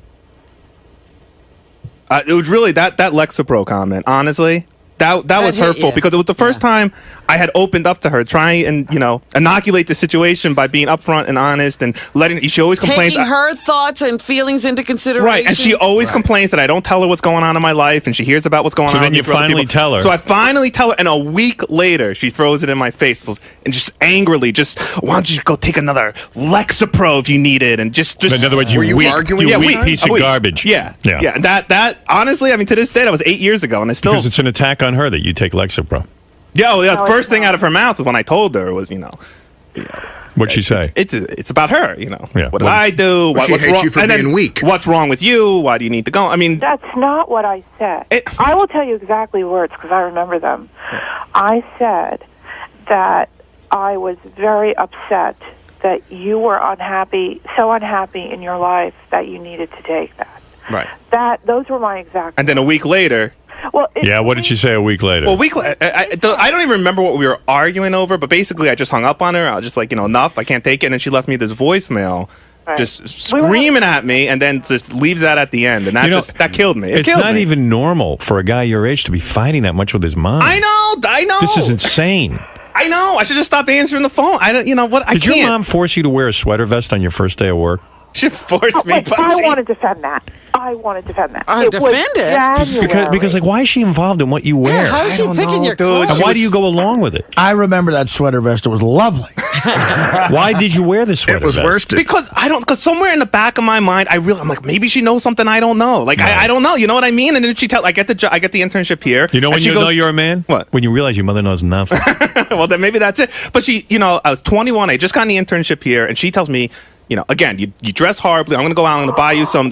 was really that Lexapro comment, honestly. That was hurtful because it was the first time I had opened up to her, trying and inoculate the situation by being upfront and honest and letting. She always complains. Taking her thoughts and feelings into consideration. Right, and she always complains that I don't tell her what's going on in my life, and she hears about what's going on. So then you finally tell her. So I finally tell her, and a week later, she throws it in my face and just angrily, why don't you go take another Lexapro if you need it, and just. In other words, you weak piece of garbage. Yeah. That honestly, I mean, to this day, that was 8 years ago, and I still. Because it's an attack on her that you take Lexapro. Yeah, the first thing out of her mouth was when I told her was, What'd she say? It's about her, Yeah. What did I do? She what's hates wrong? you for being weak. What's wrong with you? Why do you need to go? I mean, that's not what I said. I will tell you exactly words because I remember them. I said that I was very upset that you were so unhappy in your life that you needed to take that. Right. Those were my exact. And then a week later. Well, what did she say a week later? Well, I don't even remember what we were arguing over, but basically I just hung up on her. I was just like, enough. I can't take it. And then she left me this voicemail just screaming at me and then just leaves that at the end. And that killed me. It's not even normal for a guy your age to be fighting that much with his mom. I know. This is insane. I know. I should just stop answering the phone. I can't. Did your mom force you to wear a sweater vest on your first day of work? She forced me. I want to defend that. I defend it. Because why is she involved in what you wear? Yeah, how is she picking your clothes? And why do you go along with it? I remember that sweater vest. It was lovely. Why did you wear this sweater It was vest? worsted. Because somewhere in the back of my mind, I'm like, maybe she knows something I don't know. Like, I don't know. You know what I mean? And then I get the internship here. You know when you know you're a man? What? When you realize your mother knows nothing. Well, then maybe that's it. But she, I was 21. I just got the internship here, and she tells me, again, you dress horribly. I'm going to go out. I'm going to buy you some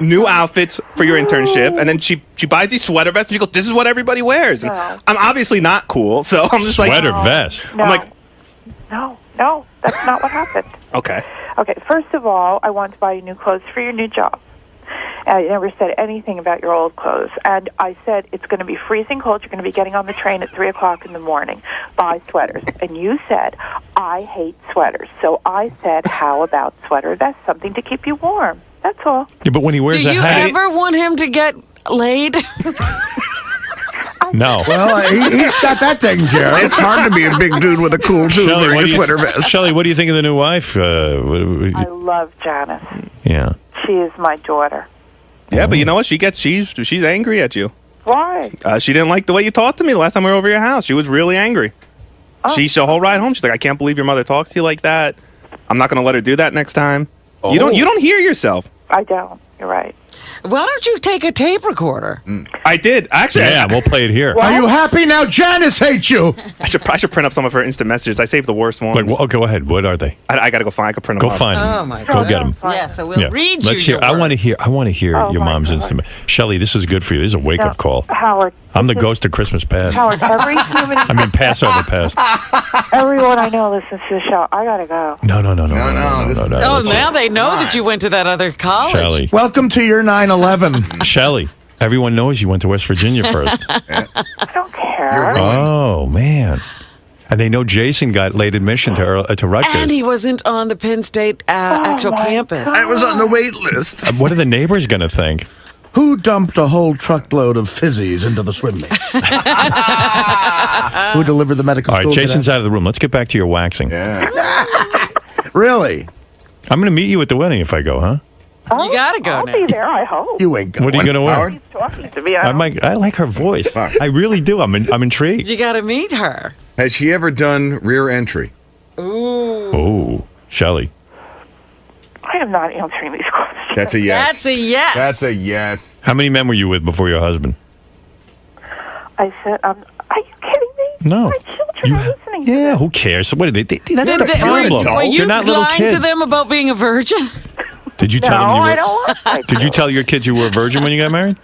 new outfits for your internship. And then she buys these sweater vests. And she goes, this is what everybody wears. And I'm obviously not cool. So I'm just sweater vest. No. I'm like, no, that's not what happened. Okay, first of all, I want to buy you new clothes for your new job. I never said anything about your old clothes. And I said, it's going to be freezing cold. You're going to be getting on the train at 3 o'clock in the morning. Buy sweaters. And you said, I hate sweaters. So I said, how about sweater vests? Something to keep you warm. That's all. Yeah, but when he wears a hat... Do you ever want him to get laid? No. Well, he's got that taken care of. It's hard to be a big dude with a cool dude wearing a sweater vest. Shelley, what do you think of the new wife? I love Janice. Yeah. She is my daughter. Yeah, but you know what? She's angry at you. Why? She didn't like the way you talked to me the last time we were over your house. She was really angry. She's the whole ride home. She's like, I can't believe your mother talks to you like that. I'm not going to let her do that next time. You don't hear yourself. I don't. You're right. Why don't you take a tape recorder? I did. Actually, we'll play it here. Are you happy now? Janice hates you. I should print up some of her instant messages. I saved the worst ones. Go ahead. What are they? I got to go find. I could print them. Go find them. Oh my God. Go get them. Yeah, so we'll read you. Let's hear. I want to hear. I want to hear your mom's instant. Shelley, this is good for you. This is a wake up call. Howard. I'm the ghost of Christmas past. Howard, every human. I mean, Passover past. Everyone I know listens to the show. I gotta go. No. Oh, now they know that you went to that other college. Shelley. Welcome to your 9/11. Shelley, everyone knows you went to West Virginia first. I don't care. Oh, man. And they know Jason got late admission to Rutgers. And he wasn't on the Penn State actual campus. I was on the wait list. What are the neighbors going to think? Who dumped a whole truckload of fizzies into the swim meet? Who delivered the medical All right, school Jason's today? out of the room. Let's get back to your waxing. Yeah. Really? I'm going to meet you at the wedding if I go, huh? You gotta go I'll now. be there, I hope. You ain't going. What are you going to wear? He's talking to me. I like her voice. I really do. I'm intrigued. You gotta meet her. Has she ever done rear entry? Ooh. Oh, Shelley. I am not answering these questions. That's a yes. That's a yes. That's a yes. How many men were you with before your husband? I said, are you kidding me? No. My children are listening to Yeah, this. who cares? What are they? That's the Were problem. you They're not little lying kids. to them about being a virgin? Did you No, tell them you were? I don't want Did you tell your kids you were a virgin when you got married?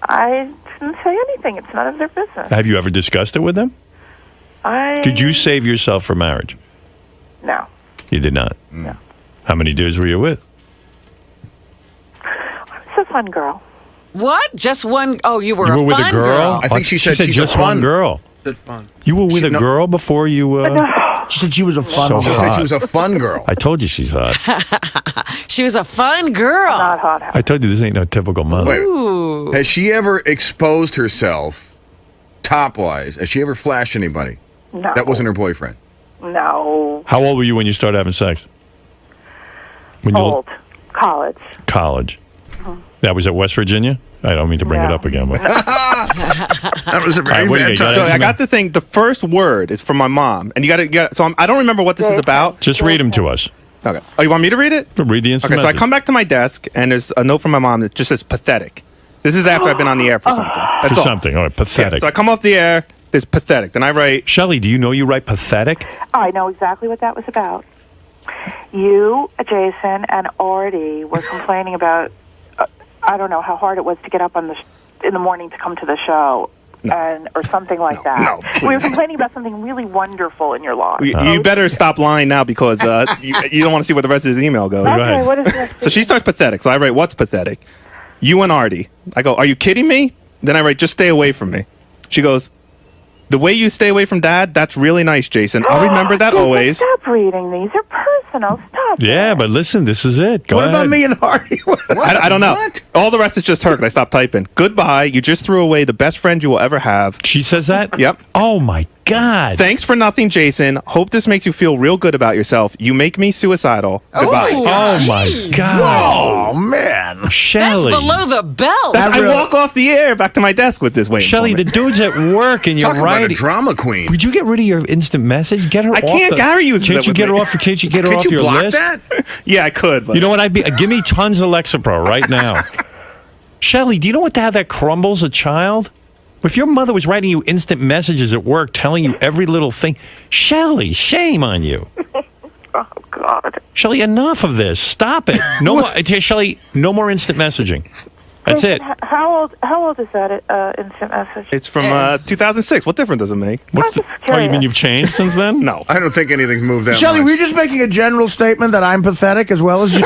I didn't say anything. It's none of their business. Have you ever discussed it with them? Did you save yourself for marriage? No. You did not. No. How many dudes were you with? I was a fun girl. What? Just one? Oh, you were, You were a with fun a girl? I think she said she's just a fun. one girl. Good fun. You were with a girl before you. She said she was a fun So girl. She said hot. she was a fun girl. I told you she's hot. She was a fun girl. Not hot. I told you this ain't no typical mother. Wait, Ooh. has she ever exposed herself top-wise? Has she ever flashed anybody? No. That wasn't her boyfriend. No. How old were you when you started having sex? When Old. College. College. That was at West Virginia? I don't mean to bring it No. up again. But That was a All right, very what do you bad got? time. So I got the thing. The first word is from my mom, and you got to. So I don't remember what this is about. just read them to us. Okay. Oh, you want me to read it? Read the instant Okay. So I message. come back to my desk, and there's a note from my mom that just says pathetic. This is after I've been on the air for something. That's for all. something. All right, Yeah, pathetic. so I come off the air. There's pathetic. Then I write. Shelley, do you know you write pathetic? I know exactly what that was about. You, Jason, and Artie were complaining about, I don't know how hard it was to get up on in the morning to come to the show, or something like that. no, we were please. complaining about something really wonderful in your life. You better stop lying now because you don't want to see where the rest of his email goes. Go Okay, ahead. what is this? So she starts pathetic. So I write, what's pathetic? You and Artie. I go, are you kidding me? Then I write, just stay away from me. She goes, the way you stay away from Dad, that's really nice, Jason. I'll remember that Jason, always. Stop reading these. They're personal. Stop. Yeah, but listen, this is it. Go What ahead. about me and Artie? I don't know. What? All the rest is just her because I stopped typing. Goodbye. You just threw away the best friend you will ever have. She says that? Yep. Oh, my God. Thanks for nothing, Jason. Hope this makes you feel real good about yourself. You make me suicidal. Goodbye. Oh, my God. Oh, man. That's Shelley. below the belt. That I really- walk off the air back to my desk with this waiting. Shelley, for me. the dude's at work and you're Talk about a writing. drama queen. Would you get rid of your instant message? Get her I off can't. the- Gary uses Can't it you with get her me. off? Can't you get her Can't off you your block list? that? Yeah, I could. But You know what? Give me tons of Lexapro right now. Shelley, do you know what to have that crumbles a child? If your mother was writing you instant messages at work telling you every little thing, Shelley, shame on you. Oh, God. Shelley, enough of this. Stop it. No more, Shelley, no more instant messaging. That's it. Jason, How old is that instant message? it's from 2006. What difference does it make? What's I'm the, just oh, you mean curious. you've changed since then? No. I don't think anything's moved that Shelley, much. were you just making a general statement that I'm pathetic as well as you?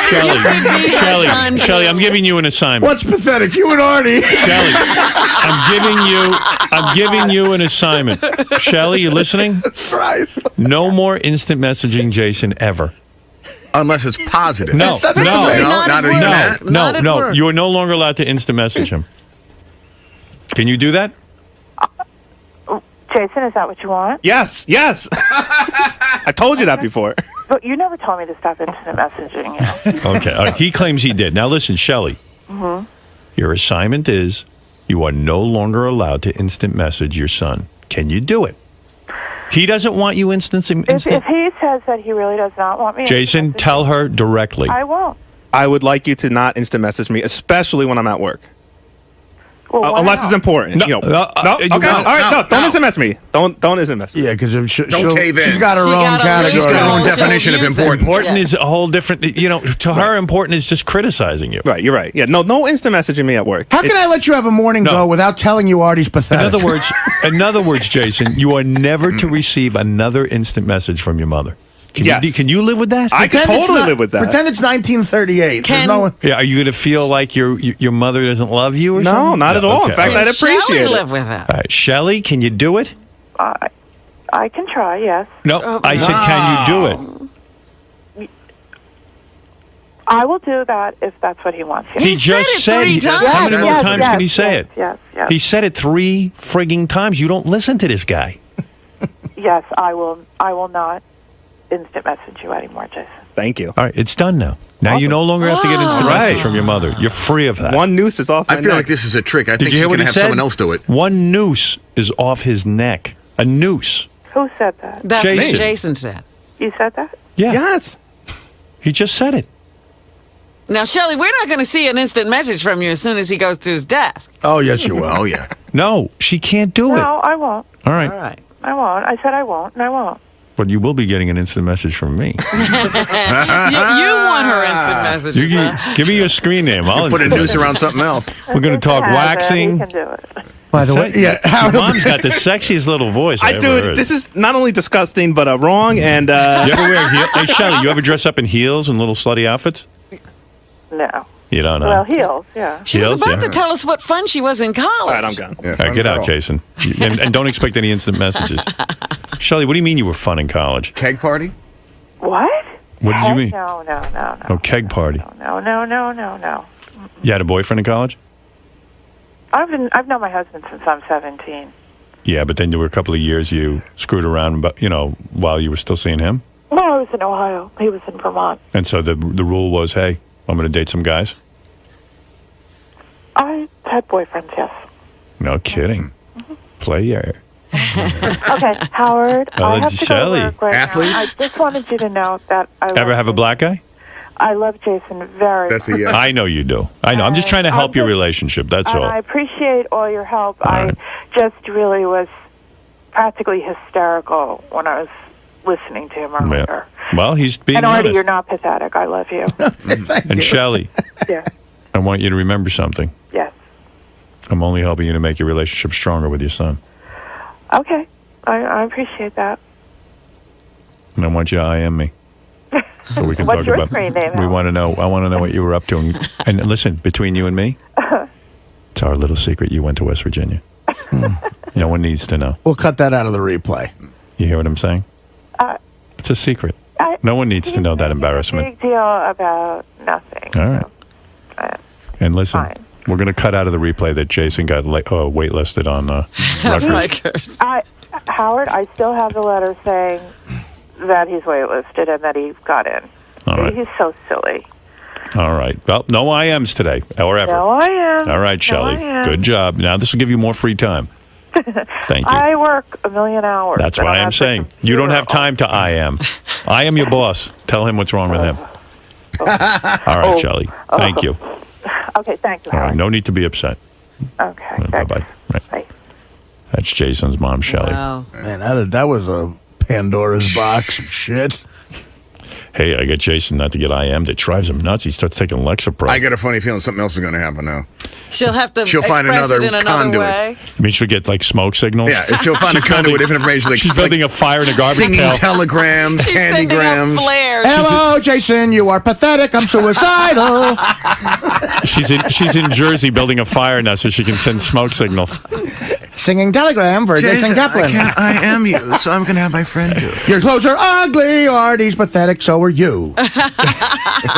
Shelley, I'm giving you an assignment. What's pathetic? You and Artie. Shelley, I'm giving you an assignment. Shelley, you listening? Christ. No more instant messaging, Jason, ever. Unless it's positive. No, That's no, not No, Not not at even work. that. Not no, at no. work. You are no longer allowed to instant message him. Can you do that? Jason, is that what you want? Yes. I told you that before. But you never told me to stop instant messaging. You know? Okay. All right. He claims he did. Now listen, Shelley. Your assignment is you are no longer allowed to instant message your son. Can you do it? He doesn't want you instant. If he says that he really does not want me, Jason, tell her directly. I won't. I would like you to not instant message me, especially when I'm at work. Well, why Unless not? it's important. No, You know. no, No? you Okay. won't. All right. No. No, Don't no. instant message me. Don't instant message me. Yeah, because Don't cave in. she's got her She own got a category. She's got her own She'll definition of use it. important. Important Yeah. is a whole different. You know, to her, important is just criticizing you. Right. You're right. Yeah. No instant messaging me at work. How can I let you have a morning No. go without telling you Artie's In pathetic? other words, Jason, you are never to receive another instant message from your mother. Yes. Can you live with that? I could Pretend it's totally not- live with that. Pretend it's 1938. There's no one. Yeah, are you going to feel like your mother doesn't love you or No, something? not at all. In okay. fact, all right. I'd appreciate Shelley it. live with that. All right, Shelley, can you do it? I can try, yes. No, I said, can you do it? I will do that if that's what he wants. He just said. three times. How many more Yes, times yes, can he say yes, it? Yes, yes. He said it 3 frigging times. You don't listen to this guy. Yes, I will not instant message you anymore, Jason. Thank you. All right, it's done now. Now you no longer have to get instant Right. message from your mother. You're free of that. One noose is off. I my feel neck. like this is a trick. I Did think you she's hear what going to he have said? someone else do it. One noose is off his neck. A noose. Who said that? That's Jason. what Jason said. You said that? Yeah. Yes. He just said it. Now, Shelley, we're not going to see an instant message from you as soon as he goes to his desk. Oh, yes, you will. Oh, yeah. No, she can't do it. No, I won't. All right. All right. I won't. I said I won't, and I won't. But you will be getting an instant message from me. You want her instant messages, huh? Give me your screen name. I'll Put a instant noose message. around something else. We're going to talk He waxing. can do it. By the way, yeah, Your mom's got the sexiest little voice I ever Dude, heard. this is not only disgusting, but wrong. And You ever wear heels? Hey, Shelley, you ever dress up in heels and little slutty outfits? No. You don't know. Well, heels, yeah. She was Heels, about yeah. to tell us what fun she was in college. all right, I'm gone. Yeah, All right, get out, Jason. And don't expect any instant messages. Shelley, what do you mean you were fun in college? Keg party? What? What did you mean? No. Oh, keg party. No. You had a boyfriend in college? I've known my husband since I'm 17. Yeah, but then there were a couple of years you screwed around, but while you were still seeing him. Well, I was in Ohio. He was in Vermont. And so the rule was, hey, I'm going to date some guys. I had boyfriends, yes. No kidding. Player. Okay, Howard, I have to Shelley. go to work right Athlete? now. I just wanted you to know that I Ever have a black guy? I love Jason very That's much. a yes. I know you do. I know. I'm just trying to help your just- relationship. That's And all. I appreciate all your help. All I right. just really was practically hysterical when I was listening to him earlier. Well, he's being And Artie, honest. you're not pathetic. I love you. And Shelley, Yeah. I want you to remember something. Yes. I'm only helping you to make your relationship stronger with your son. Okay. I appreciate that. And I want you to IM me. So we can What's talk your about screen name, We Howard? want to know. I want to know what you were up to. And listen, between you and me, it's our little secret. You went to West Virginia. No one needs to know. We'll cut that out of the replay. You hear what I'm saying? It's a secret. No one needs to know that embarrassment. Big deal about nothing. All right. And listen, Fine. we're going to cut out of the replay that Jason got waitlisted on Rutgers. Rutgers. Howard, I still have the letter saying that he's waitlisted and that he got in. All right. He's so silly. All right. Well, no IMs today or ever. No, I am. All right, Shelley. No, I am. Good job. Now this will give you more free time. Thank you. I work a million hours. That's and why I I'm have the saying you don't have time to IM. I am your boss. Tell him what's wrong with him. All right, Shelley. Thank you. Okay, thank you, All Howard. right. No need to be upset. Okay, Bye thanks. bye. Right. Bye. That's Jason's mom, Shelley. Wow. Man, that was a Pandora's box of shit. Hey, I get Jason not to get IM'd. It drives him nuts. He starts taking Lexapro. I got a funny feeling something else is going to happen now. She'll have to She'll find express another it in another conduit. way. I mean, she'll get like smoke signals. Yeah, she'll find a conduit of information. Like, She's building a fire in a garbage singing pail. telegrams, She's sending up candygrams. flares. Hello, Jason. You are pathetic. I'm suicidal. She's in Jersey building a fire now so she can send smoke signals. Singing telegram for Jason Kaplan. I am you, so I'm going to have my friend do it. Your clothes are ugly. Artie's pathetic. So are you.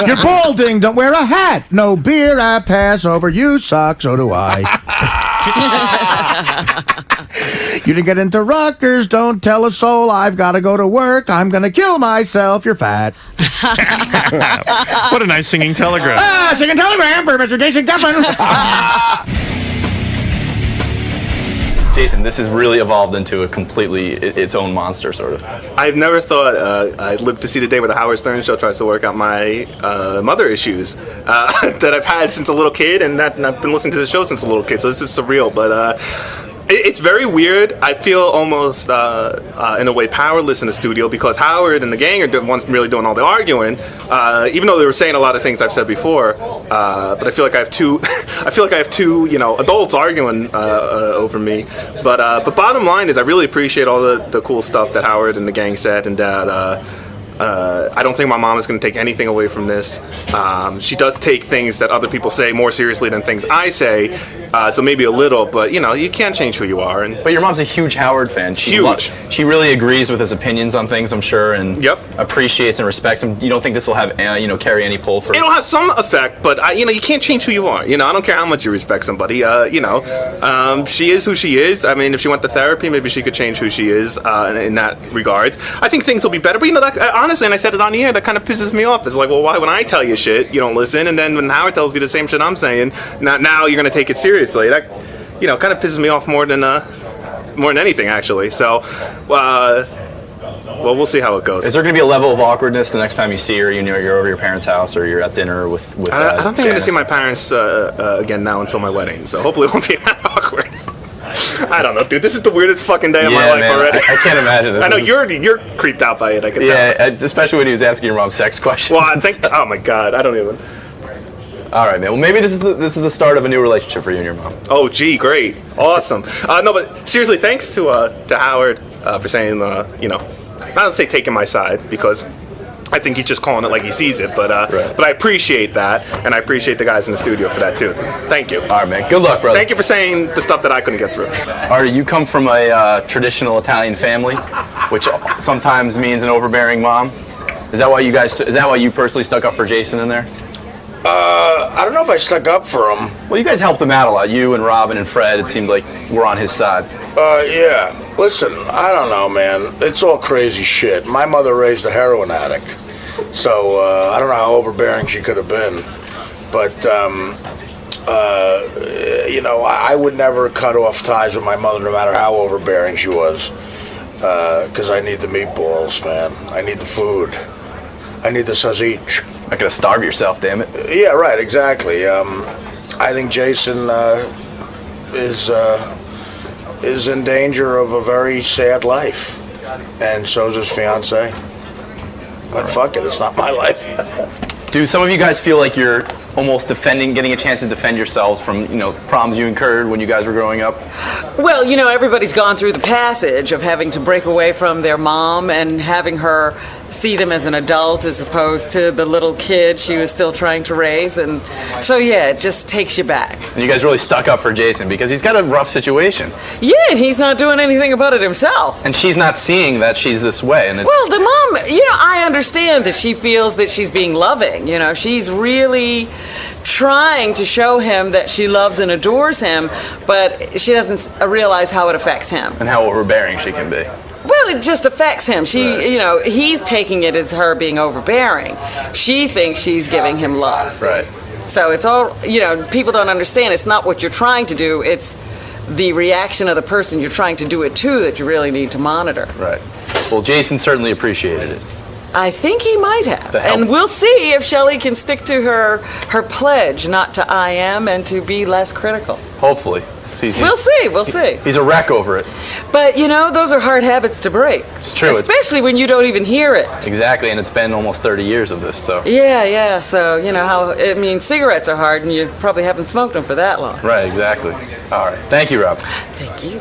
You're balding. Don't wear a hat. No beer. I pass over. You suck. So do I. You didn't get into Rutgers. Don't tell a soul. I've got to go to work. I'm going to kill myself. You're fat. What a nice singing telegram. Singing telegram for Mr. Jason Kaplan. Jason, this has really evolved into a completely its own monster, sort of. I've never thought I'd live to see the day where the Howard Stern Show tries to work out my mother issues that I've had since a little kid, and I've been listening to the show since a little kid, so this is surreal, but it's very weird. I feel almost, in a way, powerless in the studio because Howard and the gang are the ones really doing all the arguing, even though they were saying a lot of things I've said before. But I feel like I have two, adults arguing over me. But bottom line is, I really appreciate all the cool stuff that Howard and the gang said, and that. I don't think my mom is going to take anything away from this. She does take things that other people say more seriously than things I say, so maybe a little, but you can't change who you are. But your mom's a huge Howard fan. Huge. She really agrees with his opinions on things, I'm sure, and appreciates and respects him. You don't think this will have, carry any pull for? It'll have some effect, but you can't change who you are. I don't care how much you respect somebody. She is who she is. I mean, if she went to therapy, maybe she could change who she is in that regard. I think things will be better. But honestly, and I said it on the air, that kind of pisses me off. It's like, well, why when I tell you shit, you don't listen, and then when Howard tells you the same shit I'm saying, now you're gonna take it seriously. That kind of pisses me off more than anything, actually. So Well, we'll see how it goes. Is there going to be a level of awkwardness the next time you see her? You know, you're over your parents' house or you're at dinner with I don't think I'm going to Janice? see my parents again now until my wedding, so hopefully it won't be that awkward. I don't know, dude. This is the weirdest fucking day of my life man, already. I can't imagine this. I know you're creeped out by it. I can tell. Yeah, especially when he was asking your mom sex questions. Well, I think. Oh my god, I don't even. All right, man. Well, maybe this is the start of a new relationship for you and your mom. Oh, gee, great, awesome. No, but seriously, thanks to Howard for saying, you know, I don't say taking my side because I think he's just calling it like he sees it. But but I appreciate that, and I appreciate the guys in the studio for that too. Thank you. All right, man. Good luck, brother. Thank you for saying the stuff that I couldn't get through. Artie, you come from a traditional Italian family, which sometimes means an overbearing mom. Is that why you personally stuck up for Jason in there? I don't know if I stuck up for him. Well, you guys helped him out a lot. You and Robin and Fred, it seemed like were on his side. Yeah. Listen, I don't know, man. It's all crazy shit. My mother raised a heroin addict, so I don't know how overbearing she could have been. But, you know, I would never cut off ties with my mother no matter how overbearing she was. Because I need the meatballs, man. I need the food. I need the sausage. Not gonna starve yourself, damn it. Yeah, right, exactly. I think Jason is in danger of a very sad life, and so is his fiance. But fuck it, it's not my life. Do some of you guys feel like you're almost getting a chance to defend yourselves from, you know, problems you incurred when you guys were growing up? Well, you know, everybody's gone through the passage of having to break away from their mom and having her see them as an adult as opposed to the little kid she was still trying to raise. And so, yeah, it just takes you back. And you guys really stuck up for Jason because he's got a rough situation. Yeah, and he's not doing anything about it himself. And she's not seeing that she's this way. And Well, the mom, you know, I understand that she feels that she's being loving. You know, she's really trying to show him that she loves and adores him, but she doesn't realize how it affects him. and how overbearing she can be. Well, it just affects him. You know, he's taking it as her being overbearing. She thinks she's giving him love. Right. So it's all, you know, people don't understand. It's not what you're trying to do. It's the reaction of the person you're trying to do it to that you really need to monitor. Right. Well, Jason certainly appreciated it. I think he might have. The help. And we'll see if Shelley can stick to her pledge not to I am and to be less critical. Hopefully. We'll see. He's a wreck over it. But, you know, those are hard habits to break. It's true. Especially when you don't even hear it. Exactly, and it's been almost 30 years of this, so. Yeah. So, you know, cigarettes are hard, and you probably haven't smoked them for that long. Right, exactly. All right. Thank you, Rob. Thank you.